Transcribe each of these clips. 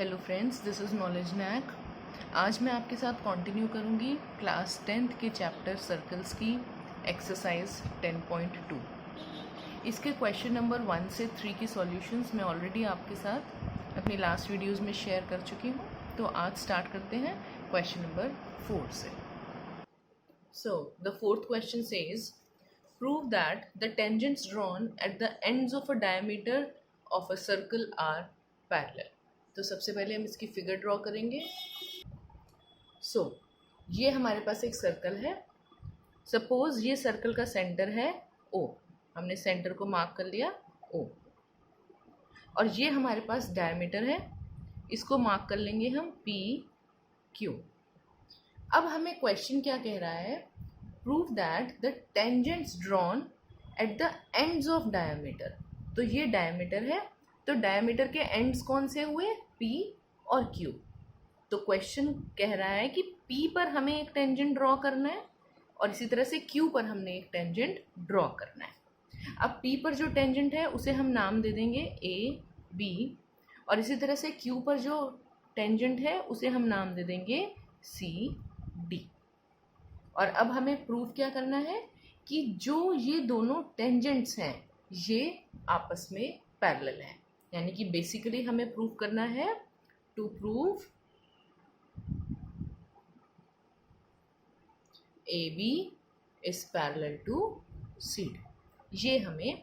Hello friends, this is knowledge knack. आज मैं आपके साथ कंटिन्यू करूंगी क्लास 10th के चैप्टर सर्कल्स की एक्सरसाइज 10.2। इसके क्वेश्चन नंबर 1 से 3 की सॉल्यूशंस मैं ऑलरेडी आपके साथ अपनी लास्ट वीडियोस में शेयर कर चुकी हूँ। तो आज स्टार्ट करते हैं क्वेश्चन नंबर 4 से। So the fourth question says prove that the tangents drawn at the ends of a diameter of a circle are parallel. तो सबसे पहले हम इसकी फिगर ड्रॉ करेंगे। सो ये हमारे पास एक सर्कल है। सपोज ये सर्कल का सेंटर है O। हमने सेंटर को मार्क कर लिया O, और ये हमारे पास डायमीटर है, इसको मार्क कर लेंगे हम PQ। अब हमें क्वेश्चन क्या कह रहा है? Prove that the tangents drawn at the ends of diameter. तो ये डायमीटर है, तो डायमीटर के एंड्स कौन से हुए? P और Q। तो क्वेश्चन कह रहा है कि P पर हमें एक टेंजेंट ड्रॉ करना है और इसी तरह से Q पर हमने एक टेंजेंट ड्रॉ करना है। अब P पर जो टेंजेंट है उसे हम नाम दे देंगे AB, और इसी तरह से Q पर जो टेंजेंट है उसे हम नाम दे देंगे CD। और अब हमें प्रूव क्या करना है कि जो ये दोनों टेंजेंट्स हैं ये आपस में पैरेलल हैं। यानी कि बेसिकली हमें प्रूव करना है to prove AB is parallel to CD। ये हमें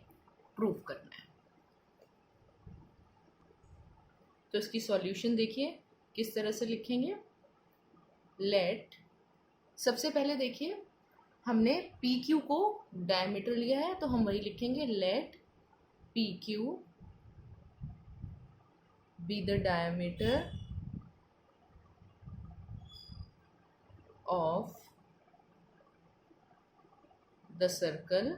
प्रूव करना है। तो इसकी सॉल्यूशन देखिए किस तरह से लिखेंगे। लेट, सबसे पहले देखिए हमने PQ को डायमीटर लिया है तो हम वही लिखेंगे, late PQ be the diameter of the circle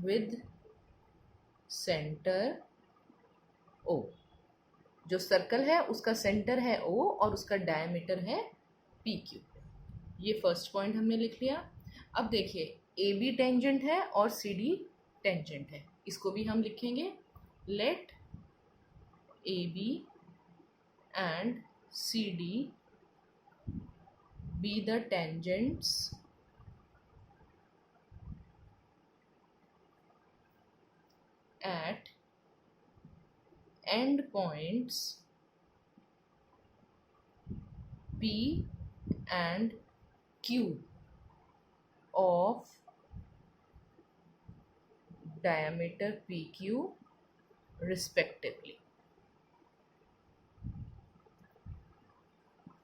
with center O। जो सर्कल है उसका सेंटर है O और उसका डायमीटर है PQ। ये फर्स्ट पॉइंट हमने लिख लिया। अब देखिए AB टेंजेंट है और CD टेंजेंट है, इसको भी हम लिखेंगे, late AB and CD be the tangents at end points P and Q of diameter PQ respectively।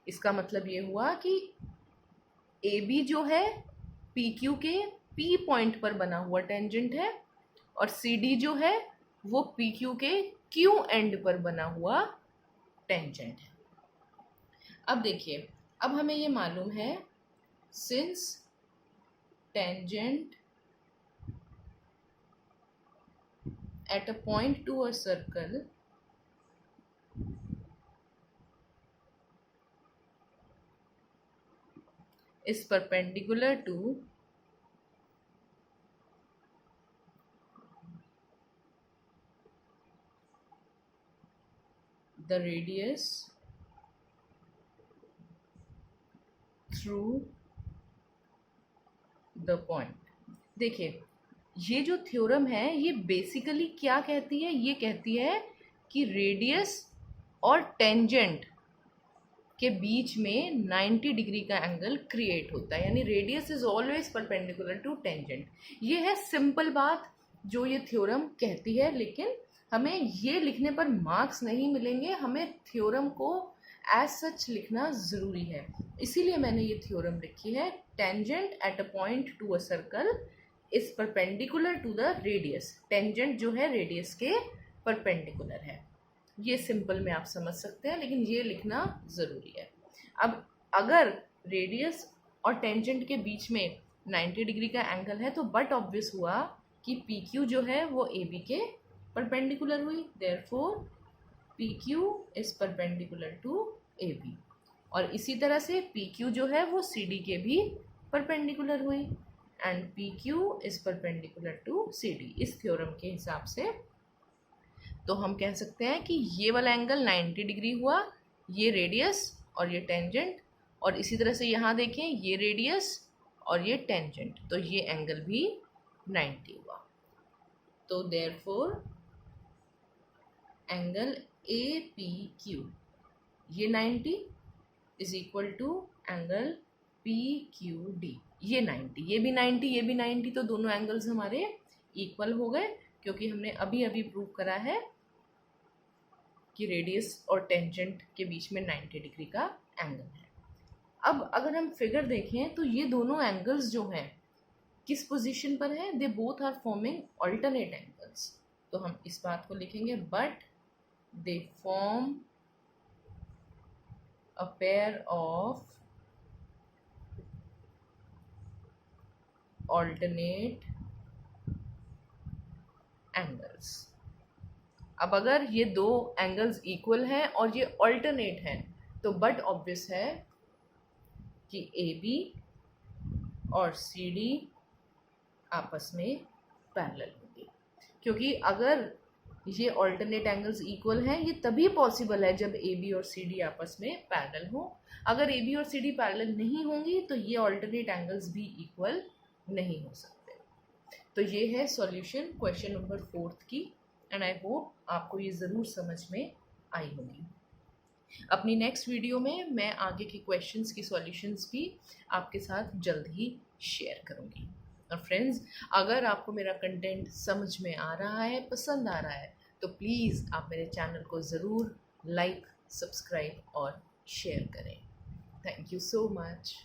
इसका मतलब ये हुआ कि AB जो है PQ के P पॉइंट पर बना हुआ टेंजेंट है और CD जो है वो PQ के Q एंड पर बना हुआ टेंजेंट है। अब देखिए, अब हमें ये मालूम है since tangent at a point to a circle is perpendicular to the radius through the point। देखिए ये जो थ्योरम है ये बेसिकली क्या कहती है? ये कहती है कि रेडियस और टेंजेंट के बीच में 90 डिग्री का एंगल क्रिएट होता है, यानी radius is always perpendicular to tangent. ये है सिंपल बात जो ये थ्योरम कहती है, लेकिन हमें ये लिखने पर मार्क्स नहीं मिलेंगे, हमें थ्योरम को एज सच लिखना ज़रूरी है। इसीलिए मैंने ये थ्योरम लिखी है, tangent at a point to a circle is perpendicular to the radius. Tangent जो है रेडियस के परपेंडिकुलर है। ये सिंपल में आप समझ सकते हैं, लेकिन ये लिखना ज़रूरी है। अब अगर रेडियस और टेंजेंट के बीच में 90 डिग्री का एंगल है तो बट ऑब्वियस हुआ कि PQ जो है वो AB के परपेंडिकुलर हुई, therefore PQ is perpendicular to AB। और इसी तरह से PQ जो है वो CD के भी परपेंडिकुलर हुई and PQ is perpendicular to CD। इस थ्योरम के हिसाब से तो हम कह सकते हैं कि ये वाला एंगल 90 डिग्री हुआ, ये रेडियस और ये टेंजेंट, और इसी तरह से यहाँ देखें ये रेडियस और ये टेंजेंट, तो ये एंगल भी 90 हुआ। तो देयरफॉर एंगल APQ ये 90 is equal to angle PQD ये 90, ये भी 90, ये भी 90, तो दोनों एंगल्स हमारे इक्वल हो गए, क्योंकि हमने अभी अभी प्रूव करा है कि रेडियस और टेंजेंट के बीच में 90 डिग्री का एंगल है। अब अगर हम फिगर देखें तो ये दोनों एंगल्स जो हैं किस पोजीशन पर हैं, they both are forming alternate angles. तो हम इस बात को लिखेंगे, but they form a pair of alternate angles. अब अगर ये दो एंगल्स इक्वल हैं और ये अल्टरनेट हैं, तो बट ऑब्वियस है कि AB और CD आपस में पैरेलल होंगे, क्योंकि अगर ये अल्टरनेट एंगल्स इक्वल हैं ये तभी पॉसिबल है जब AB और CD आपस में पैरेलल हो। अगर AB और CD पैरेलल नहीं होंगी तो ये अल्टरनेट एंगल्स भी इक्वल नहीं हो सकते। तो ये है सॉल्यूशन क्वेश्चन नंबर 4 की, एंड आई होप आपको ये ज़रूर समझ में आई होगी। अपनी नेक्स्ट वीडियो में मैं आगे के क्वेश्चंस की सॉल्यूशंस भी आपके साथ जल्द ही शेयर करूँगी। और फ्रेंड्स, अगर आपको मेरा कंटेंट समझ में आ रहा है, पसंद आ रहा है, तो प्लीज़ आप मेरे चैनल को ज़रूर लाइक, सब्सक्राइब और शेयर करें। Thank you so much.